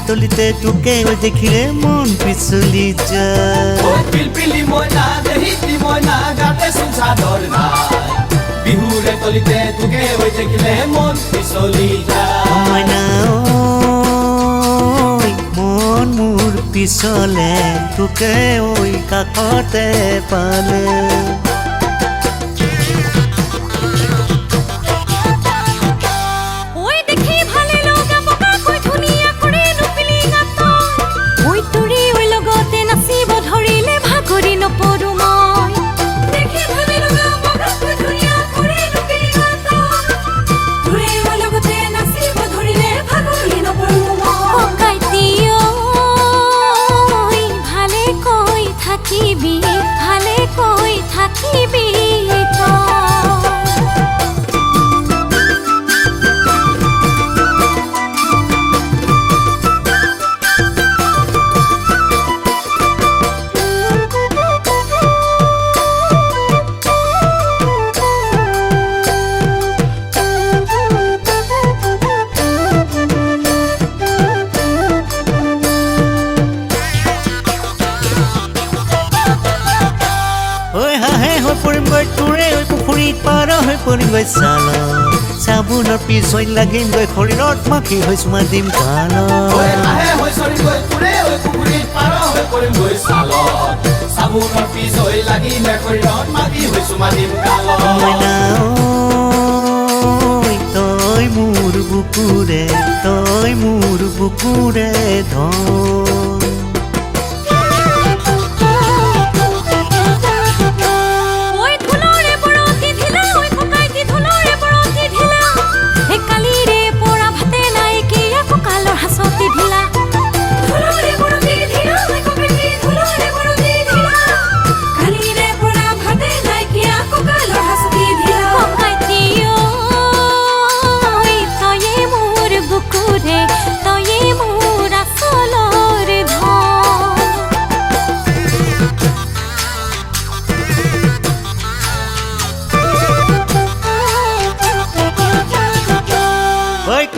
তলিতে তোকে দেখিলে মন পিছলি যায় পিলপিলি ময়না দেহিতি ময়না গাতে চাদৰ নাই বিহুৰে তলিতে তোকে দেখিলে মন পিছলি যায় মইনা মন মোৰ পিছলে তোকে কাষতে পালে পুখুৰীত পাৰ হৈ পৰিম গৈ চাল চাবোনৰ পিছ হৈ লাগিম গৈ শৰীৰত মাখি হৈ চুমা দিম কাল মইনা তই মোৰ বুকুৰে ধন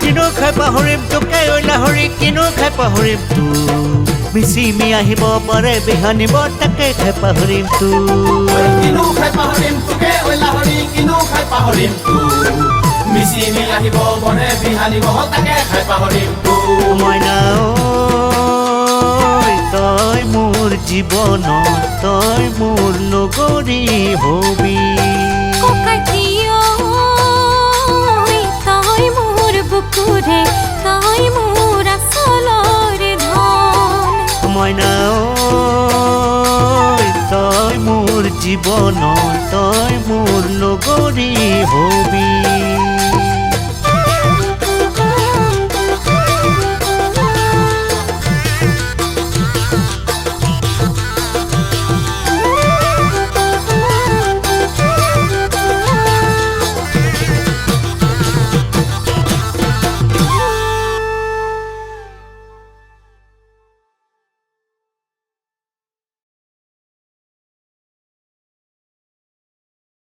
কিনো খাই পাহৰিম তোকে লাহৰি কিনো খাই পাহৰিম তো মিচিমি আহিব পাৰে বিহানিব তাকে খাই পাহৰিম তো কিনো খাই পাহৰিম তোকে লাহৰি কিনো খাই পাহৰিম তো মিচিমি আহিব পাৰে বিহানিব তাকে খাই পাহৰিম তো মইনা তই মোৰ জীৱন তই মোৰ লগৰী হবি তই মোৰ আচলৰ ধন মইনা তই মোৰ জীৱন তই মোৰ লগৰী হবি